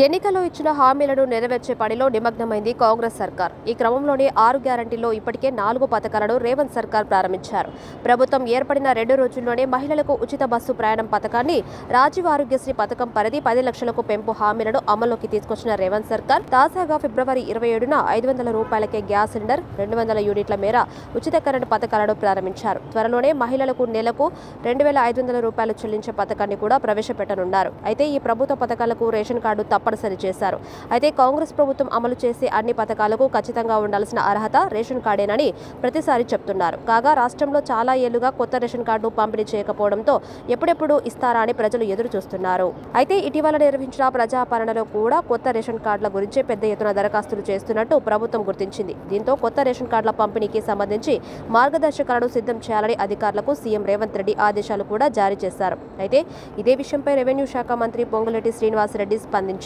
ఎన్నికల్లో ఇచ్చిన హామీలను నెరవేర్చే పనిలో నిమగ్నమైంది కాంగ్రెస్ సర్కార్. ఈ క్రమంలోనే 6 గ్యారంటీల్లో ఇప్పటికే 4 పథకాలను రేవంత్ సర్కార్ ప్రారంభించారు. ప్రభుత్వం ఏర్పడిన 2 రోజుల్లోనే మహిళలకు ఉచిత బస్సు ప్రయాణం పథకాన్ని, రాజీవ్ ఆరోగ్యశ్రీ పథకం పరిధి 10 లక్షలకు పెంపు హామీలను అమల్లోకి తీసుకొచ్చిన రేవంత్ సర్కార్ తాజాగా ఫిబ్రవరి 27న 500 రూపాయలకే గ్యాస్ సిలిండర్, 200 యూనిట్ల మేర ఉచిత కరెంటు పథకాలను ప్రారంభించారు. త్వరలోనే మహిళలకు నెలకు 2500 రూపాయలు చెల్లించే పథకాన్ని కూడా ప్రవేశపెట్టనున్నారు. అయితే ఈ ప్రభుత్వ పథకాలకు రేషన్ కార్డు తప్పనిసరి చేశారు. అయితే కాంగ్రెస్ ప్రభుత్వం అమలు చేసే అన్ని పథకాలకు ఖచ్చితంగా ఉండాల్సిన అర్హత రేషన్ కార్డేనని ప్రతిసారి చెప్తున్నారు. కాగా రాష్ట్రంలో చాలా ఏళ్లుగా కొత్త రేషన్ కార్డు పంపిణీ చేయకపోవడంతో ఎప్పుడెప్పుడు ఇస్తారా అని ప్రజలు ఎదురు చూస్తున్నారు. అయితే ఇటీవల నిర్వహించిన ప్రజాపాలనలో కూడా కొత్త రేషన్ కార్డుల గురించి పెద్ద ఎత్తున దరఖాస్తులు చేస్తున్నట్టు ప్రభుత్వం గుర్తించింది. దీంతో కొత్త రేషన్ కార్డుల పంపిణీకి సంబంధించి మార్గదర్శకాలను సిద్ధం చేయాలని అధికారులకు సీఎం రేవంత్ రెడ్డి ఆదేశాలు కూడా జారీ చేశారు. అయితే ఇదే విషయంపై రెవెన్యూ శాఖ మంత్రి పొంగులేటి శ్రీనివాసరెడ్డి స్పందించారు.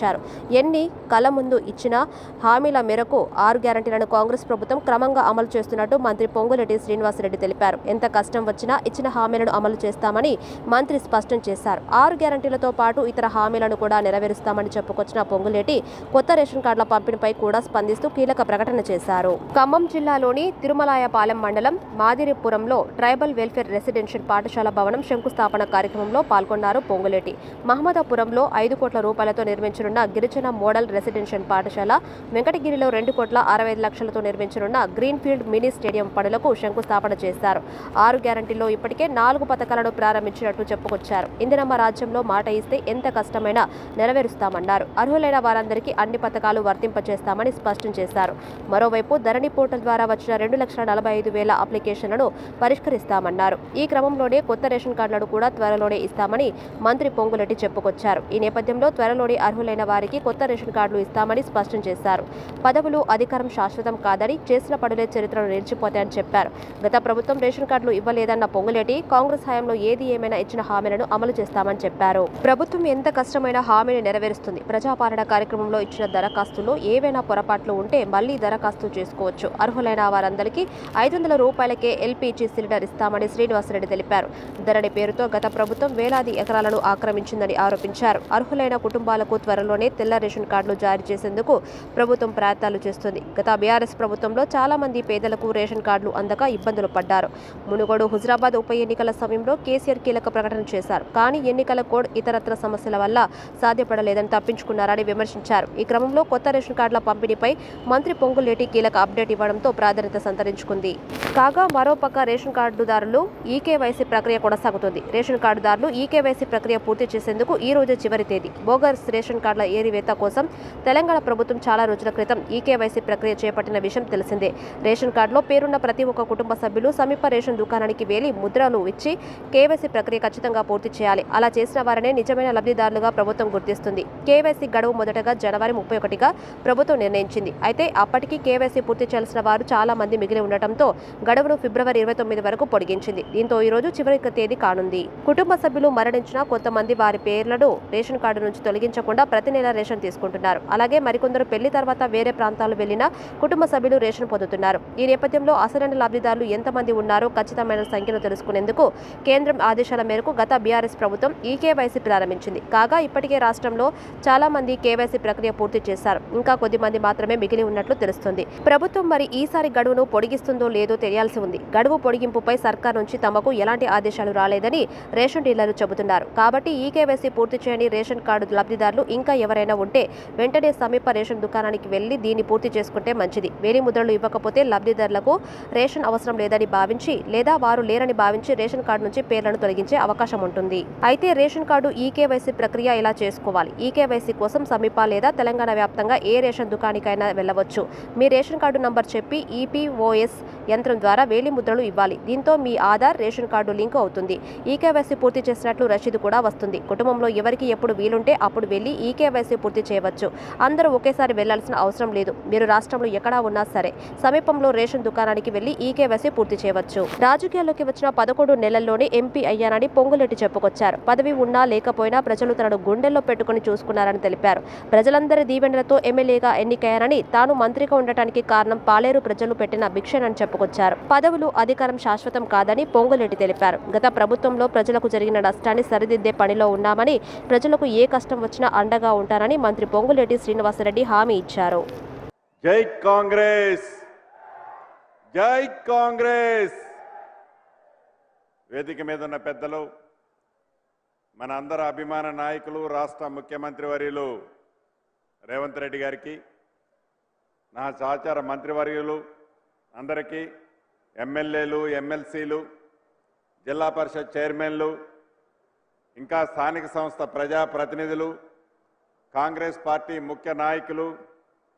ఎన్ని కళ్ళ ముందు ఇచ్చిన హామీల మేరకు 6 గ్యారంటీలను కాంగ్రెస్ ప్రభుత్వం క్రమంగా అమలు చేస్తున్నట్టు మంత్రి పొంగులేటి శ్రీనివాసరెడ్డి తెలిపారు. ఎంత కష్టం వచ్చినా ఇచ్చిన హామీలను అమలు చేస్తామని మంత్రి స్పష్టం చేశారు. 6 గ్యారంటీలతో పాటు ఇతర హామీలను కూడా నెరవేరుస్తామని చెప్పుకొచ్చిన పొంగులేటి కొత్త రేషన్ కార్డుల పంపిణీపై కూడా స్పందిస్తూ కీలక ప్రకటన చేశారు. ఖమ్మం జిల్లాలోని తిరుమలాయపాలెం మండలం మాదిరిపురంలో ట్రైబల్ వెల్ఫేర్ రెసిడెన్షియల్ పాఠశాల భవనం శంకుస్థాపన కార్యక్రమంలో పాల్గొన్నారు పొంగులేటి. మహమ్మదాపురంలో 5 కోట్ల రూపాయలతో నిర్మించనున్న గిరిజన మోడల్ రెసిడెన్షియల్ పాఠశాల, వెంకటగిరిలో 2 కోట్ల 65 లక్షలతో నిర్మించనున్న గ్రీన్ ఫీల్డ్ మినీ స్టేడియం పనులకు శంకుస్థాపన చేశారు. 6 గ్యారంటీల్లో ఇప్పటికే 4 పథకాలను ప్రారంభించినట్టు చెప్పుకొచ్చారు. ఇందిరమ్మ రాజ్యంలో మాట ఇస్తే ఎంత కష్టమైనా నెరవేరుస్తామన్నారు. అర్హులైన వారందరికీ అన్ని పథకాలు వర్తింపచేస్తామని స్పష్టం చేశారు. మరోవైపు ధరణి పోర్టల్ ద్వారా వచ్చిన 2,45,000 అప్లికేషన్లను పరిష్కరిస్తామన్నారు. ఈ క్రమంలోనే కొత్త రేషన్ కార్డులను కూడా త్వరలోనే ఇస్తామని మంత్రి పొంగులేటి చెప్పుకొచ్చారు. ఈ నేపథ్యంలో త్వరలోనే అర్హులైన వారికి కొత్త రేషన్ కార్డులు ఇస్తామని స్పష్టం చేశారు. పదవులు, అధికారం శాశ్వతం కాదని, చేసిన పనులే చరిత్రను నిలిచిపోతాయని చెప్పారు. గత ప్రభుత్వం రేషన్ కార్డులు ఇవ్వలేదన్న పొంగులేటి కాంగ్రెస్ హయాంలో ఏది ఏమైనా ఇచ్చిన హామీలను అమలు చేస్తామని చెప్పారు. ప్రభుత్వం ఎంత కష్టమైన హామీని నెరవేరుస్తుంది. ప్రజాపాలన కార్యక్రమంలో ఇచ్చిన దరఖాస్తుల్లో ఏవైనా పొరపాట్లు ఉంటే మళ్లీ దరఖాస్తు చేసుకోవచ్చు. అర్హులైన వారందరికీ 500 రూపాయలకే ఎల్పీజీ సిలిండర్ ఇస్తామని శ్రీనివాసరెడ్డి తెలిపారు. ధరణి పేరుతో గత ప్రభుత్వం వేలాది ఎకరాలను ఆక్రమించిందని ఆరోపించారు. అర్హులైన కుటుంబాలకు త్వరలోనే తెల్ల రేషన్ కార్డులు జారీ చేసేందుకు ప్రభుత్వం ప్రయత్నాలు చేస్తుంది. గత బీఆర్ఎస్ ప్రభుత్వంలో చాలా మంది పేదలకు రేషన్ కార్డులు అందక ఇబ్బందులు పడ్డారు. మునుగోడు, హుజరాబాద్ ఉప ఎన్నికల సమయంలో కేసీఆర్ కీలక ప్రకటన చేశారు. కానీ ఎన్నికల కోడ్, ఇతరత్ర సమస్యల వల్ల సాధ్యపడలేదని తప్పించుకున్నారని విమర్శించారు. ఈ క్రమంలో కొత్త రేషన్ కార్డుల పంపిణీపై మంత్రి పొంగులేటి కీలక అప్డేట్ ఇవ్వడంతో ప్రాధాన్యత సంతరించుకుంది. కాగా మరోపక్క రేషన్ కార్డుదారులు ఈకేవైసీ ప్రక్రియ కొనసాగుతుంది. రేషన్ కార్డుదారులు ఈకేవైసీ ప్రక్రియ పూర్తి చేసేందుకు ఈ రోజు చివరి తేదీ. బోగస్ రేషన్ కార్డుల ఏరివేత కోసం తెలంగాణ ప్రభుత్వం చాలా రోజుల క్రితం ఈకేవైసీ ప్రక్రియ చేపట్టిన విషయం తెలిసిందే. రేషన్ కార్డులో పేరున్న ప్రతి ఒక్క కుటుంబ సభ్యులు సమీప రేషన్ దుకాణానికి వెళ్లి ముద్రలు ఇచ్చి కేవైసీ ప్రక్రియ ఖచ్చితంగా పూర్తి చేయాలి. అలా చేసిన వారనే నిజమైన లబ్ధిదారులుగా ప్రభుత్వం గుర్తిస్తుంది. కేవైసీ గడువు మొదటగా జనవరి 31గా ప్రభుత్వం నిర్ణయించింది. అయితే అప్పటికి కేవైసీ పూర్తి చేయాల్సిన వారు చాలా మంది మిగిలి ఉండటంతో గడువును ఫిబ్రవరి 29 వరకు పొడిగించింది. దీంతో ఈ రోజు చివరి తేదీ కానుంది. కుటుంబ సభ్యులు మరణించినా కొంతమంది వారి పేర్లను రేషన్ కార్డు నుంచి తొలగించకుండా ప్రతి నెల రేషన్ తీసుకుంటున్నారు. అలాగే మరికొందరు పెళ్లి తర్వాత వేరే ప్రాంతాలు వెళ్లిన కుటుంబ సభ్యులు రేషన్ పొందుతున్నారు. ఈ నేపథ్యంలో అసలైన లబ్ధిదారులు ఎంతమంది ఉన్నారో ఖచ్చితమైన సంఖ్యను తెలుసుకునేందుకు కేంద్రం ఆదేశాల మేరకు గత బీఆర్ఎస్ ప్రభుత్వం ఈకేవైసీ ప్రారంభించింది. కాగా ఇప్పటికే రాష్ట్రంలో చాలా మంది కేవైసీ ప్రక్రియ పూర్తి చేశారు. ఇంకా కొద్ది మంది మాత్రమే మిగిలి ఉన్నట్లు తెలుస్తుంది. ప్రభుత్వం మరి ఈసారి గడువును పొడిగిస్తుందో లేదో తెలియాల్సి ఉంది. గడువు పొడిగింపుపై సర్కార్ నుంచి తమకు ఎలాంటి ఆదేశాలు రాలేదని రేషన్ డీలర్లు చెబుతున్నారు. కాబట్టి ఈకేవైసీ పూర్తి చేయని రేషన్ కార్డు లబ్ధిదారులు ఇంకా ఎవరైనా ఉంటే వెంటనే సమీప రేషన్ దుకాణానికి వెళ్లి దీన్ని పూర్తి చేసుకుంటే మంచిది. వేలి ముద్రలు ఇవ్వకపోతే లబ్ధిదారులకు రేషన్ అవసరం లేదని భావించి లేదా వారు లేరని భావించి రేషన్ కార్డు నుంచి పేర్లను తొలగించే అవకాశం ఉంటుంది. అయితే రేషన్ కార్డు ఈకేవైసీ ప్రక్రియ ఇలా చేసుకోవాలి. ఈకేవైసీ కోసం సమీప లేదా తెలంగాణ వ్యాప్తంగా ఏ రేషన్ దుకాణానికైనా వెళ్లవచ్చు. మీ రేషన్ కార్డు నంబర్ చెప్పి ఈపీఓఎస్ యంత్రం ద్వారా వేలి ముద్రలు ఇవ్వాలి. దీంతో మీ ఆధార్, రేషన్ కార్డు లింక్ అవుతుంది. ఈకేవైసీ పూర్తి చేసినట్లు రసీదు కూడా వస్తుంది. కుటుంబంలో ఎవరికి ఎప్పుడు వీలుంటే అప్పుడు వెళ్లి ఈకేవైసీ పూర్తి చేయవచ్చు. అందరూ ఒకేసారి వెళ్లాల్సిన అవసరం లేదు. మీరు రాష్ట్రంలో ఎక్కడా ఉన్నా సరే సమీపంలో రేషన్ దుకాణానికి వెళ్లి ఈకేవైసీ పూర్తి చేయవచ్చు. రాజకీయాల్లోకి వచ్చిన 11 నెలల్లోనే ఎంపీ అయ్యానని పొంగులేటి చెప్పుకొచ్చారు. పదవి ఉన్నా లేకపోయినా ప్రజలు తనను గుండెల్లో పెట్టుకుని చూసుకున్నారని తెలిపారు. ప్రజలందరి దీవెనలతో ఎమ్మెల్యేగా ఎన్నికయ్యారని, తాను మంత్రిగా ఉండటానికి కారణం పాలేరు ప్రజలు పెట్టిన భిక్షనని చెప్పుకొచ్చారు. పదవులు, అధికారం శాశ్వతం కాదని పొంగులేటి తెలిపారు. గత ప్రభుత్వంలో ప్రజలకు జరిగిన నష్టాన్ని సరిదిద్దే పనిలో ఉన్నామని, ప్రజలకు ఏ కష్టం వచ్చినా అండగా ఉంటానని మంత్రి పొంగులేటి శ్రీనివాసరెడ్డి హామీ ఇచ్చారు. జై కాంగ్రెస్, జై కాంగ్రెస్. వేదిక మీద ఉన్న పెద్దలు, మన అందరి అభిమాన నాయకులు, రాష్ట్ర ముఖ్యమంత్రి వర్యులు రేవంత్ రెడ్డి గారికి, నా సహచార మంత్రివర్యులు అందరికీ, ఎమ్మెల్యేలు, ఎమ్మెల్సీలు, జిల్లా పరిషత్ చైర్మన్లు, ఇంకా స్థానిక సంస్థ ప్రజాప్రతినిధులు, కాంగ్రెస్ పార్టీ ముఖ్య నాయకులు,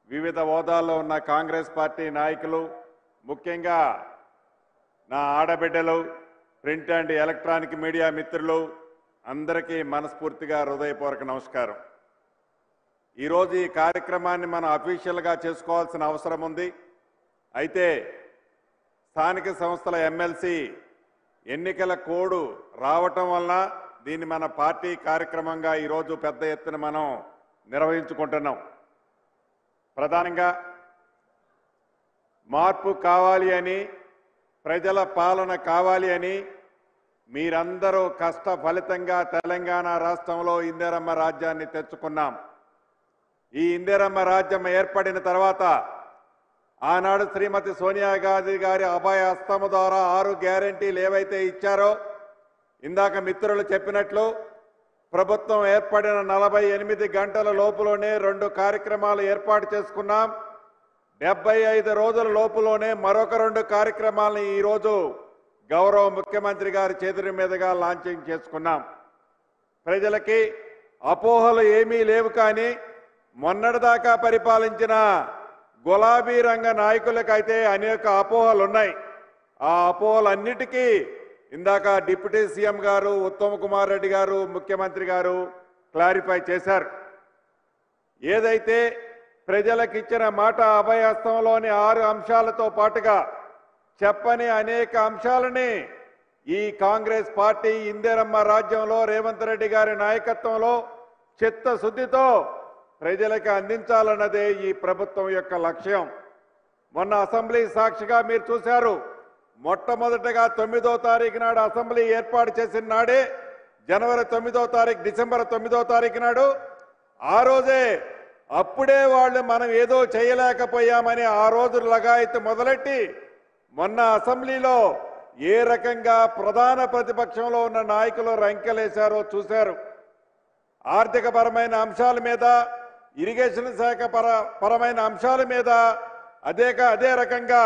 వివిధ హోదాల్లో ఉన్న కాంగ్రెస్ పార్టీ నాయకులు, ముఖ్యంగా నా ఆడబిడ్డలు, ప్రింట్ అండ్ ఎలక్ట్రానిక్ మీడియా మిత్రులు అందరికీ మనస్ఫూర్తిగా హృదయపూర్వక నమస్కారం. ఈరోజు ఈ కార్యక్రమాన్ని మనం అఫీషియల్గా చేసుకోవాల్సిన అవసరం ఉంది. అయితే స్థానిక సంస్థల ఎమ్మెల్సీ ఎన్నికల కోడ్ రావటం వలన దీన్ని మన పార్టీ కార్యక్రమంగా ఈరోజు పెద్ద ఎత్తున మనం నిర్వహించుకుంటున్నాం. ప్రధానంగా మార్పు కావాలి అని, ప్రజల పాలన కావాలి అని మీరందరూ కష్ట ఫలితంగా తెలంగాణ రాష్ట్రంలో ఇందిరమ్మ రాజ్యాన్ని తెచ్చుకున్నాం. ఈ ఇందిరమ్మ రాజ్యం ఏర్పడిన తర్వాత ఆనాడు శ్రీమతి సోనియా గాంధీ గారి అభయ హస్తము ద్వారా 6 గ్యారెంటీలు ఏవైతే ఇచ్చారో, ఇందాక మిత్రులు చెప్పినట్లు ప్రభుత్వం ఏర్పడిన 48 గంటల లోపులోనే 2 కార్యక్రమాలు ఏర్పాటు చేసుకున్నాం. 75 రోజుల లోపులోనే మరొక 2 కార్యక్రమాలను ఈరోజు గౌరవ ముఖ్యమంత్రి గారి చేతుల మీదుగా లాంచింగ్ చేసుకున్నాం. ప్రజలకి అపోహలు ఏమీ లేవు, కానీ మొన్నటిదాకా పరిపాలించిన గులాబీ రంగ నాయకులకైతే అనేక అపోహలు ఉన్నాయి. ఆ అపోహలన్నిటికీ ఇందాక డిప్యూటీ సీఎం గారు, ఉత్తమ్ కుమార్ రెడ్డి గారు, ముఖ్యమంత్రి గారు క్లారిఫై చేశారు. ఏదైతే ప్రజలకు ఇచ్చిన మాట అభయహస్తంలోని 6 అంశాలతో పాటుగా చెప్పని అనేక అంశాలని ఈ కాంగ్రెస్ పార్టీ ఇందిరమ్మ రాజ్యంలో రేవంత్ రెడ్డి గారి నాయకత్వంలో చిత్తశుద్ధితో ప్రజలకు అందించాలన్నదే ఈ ప్రభుత్వం యొక్క లక్ష్యం. మొన్న అసెంబ్లీ సాక్షిగా మీరు చూశారు. మొట్టమొదటగా 9వ తారీఖు నాడు అసెంబ్లీ ఏర్పాటు చేసిన నాడే, జనవరి 9వ తారీఖు, డిసెంబర్ 9వ తారీఖు నాడు, ఆ రోజే అప్పుడే వాళ్ళు మనం ఏదో చేయలేకపోయామని ఆ రోజు లగాయత్తు మొదలెట్టి మొన్న అసెంబ్లీలో ఏ రకంగా ప్రధాన ప్రతిపక్షంలో ఉన్న నాయకులు రంకెలేశారో చూశారు. ఆర్థిక పరమైన అంశాల మీద, ఇరిగేషన్ శాఖ పరమైన అంశాల మీద అదే రకంగా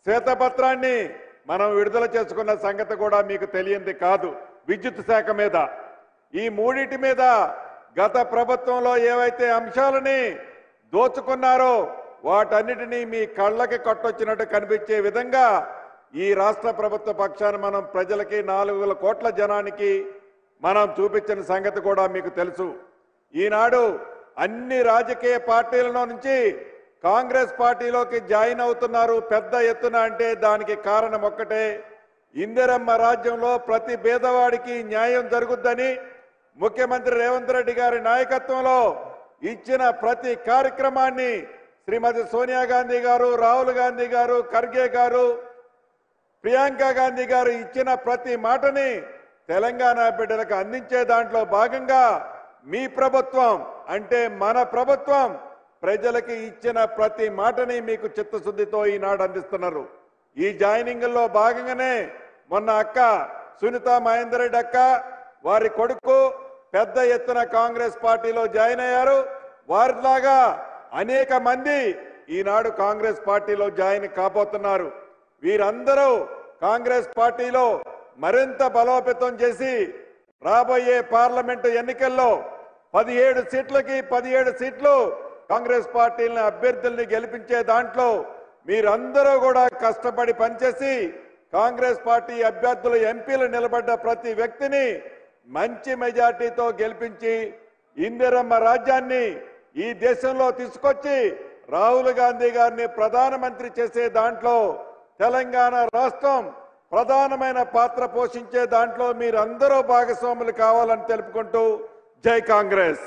శ్వేతపత్రాన్ని మనం విడుదల చేసుకున్న సంగతి కూడా మీకు తెలియంది కాదు. విద్యుత్ శాఖ మీద, ఈ మూడింటి మీద గత ప్రభుత్వంలో ఏవైతే అంశాలని దోచుకున్నారో వాటన్నిటినీ మీ కళ్ళకి కట్టొచ్చినట్టు కనిపించే విధంగా ఈ రాష్ట్ర ప్రభుత్వ పక్షాన మనం ప్రజలకి 4 కోట్ల జనానికి మనం చూపించిన సంగతి కూడా మీకు తెలుసు. ఈనాడు అన్ని రాజకీయ పార్టీలలో నుంచి కాంగ్రెస్ పార్టీలోకి జాయిన్ అవుతున్నారు పెద్ద ఎత్తున. అంటే దానికి కారణం ఒక్కటే, ఇందిరమ్మ రాజ్యంలో ప్రతి పేదవాడికి న్యాయం జరుగుద్దని ముఖ్యమంత్రి రేవంత్ రెడ్డి గారి నాయకత్వంలో ఇచ్చిన ప్రతి కార్యక్రమాన్ని శ్రీమతి సోనియా గాంధీ గారు, రాహుల్ గాంధీ గారు, ఖర్గే గారు, ప్రియాంక గాంధీ గారు ఇచ్చిన ప్రతి మాటని తెలంగాణ బిడ్డలకు అందించే దాంట్లో భాగంగా మీ ప్రభుత్వం, అంటే మన ప్రభుత్వం, ప్రజలకి ఇచ్చిన ప్రతి మాటని మీకు చిత్తశుద్ధితో ఈనాడు అందిస్తున్నారు. ఈ జాయినింగ్లో భాగంగానే మొన్న అక్క సునీతా మహేందర్ రెడ్డి అక్క, వారి కొడుకు పెద్ద ఎత్తున కాంగ్రెస్ పార్టీలో జాయిన్ అయ్యారు. వారిలాగా అనేక మంది ఈనాడు కాంగ్రెస్ పార్టీలో జాయిన్ కాబోతున్నారు. వీరందరూ కాంగ్రెస్ పార్టీలో మరింత బలోపేతం చేసి రాబోయే పార్లమెంటు ఎన్నికల్లో 17 సీట్లకి 17 సీట్లు కాంగ్రెస్ పార్టీని అభ్యర్థుల్ని గెలిపించే దాంట్లో మీరందరూ కూడా కష్టపడి పనిచేసి కాంగ్రెస్ పార్టీ అభ్యర్థులు ఎంపీలు నిలబడ్డ ప్రతి వ్యక్తిని మంచి మెజార్టీతో గెలిపించి ఇందిరమ్మ రాజ్యాన్ని ఈ దేశంలో తీసుకొచ్చి రాహుల్ గాంధీ గారిని ప్రధానమంత్రి చేసే దాంట్లో తెలంగాణ రాష్ట్రం ప్రధానమైన పాత్ర పోషించే దాంట్లో మీరందరూ భాగస్వాములు కావాలని తెలుపుకుంటూ జై కాంగ్రెస్.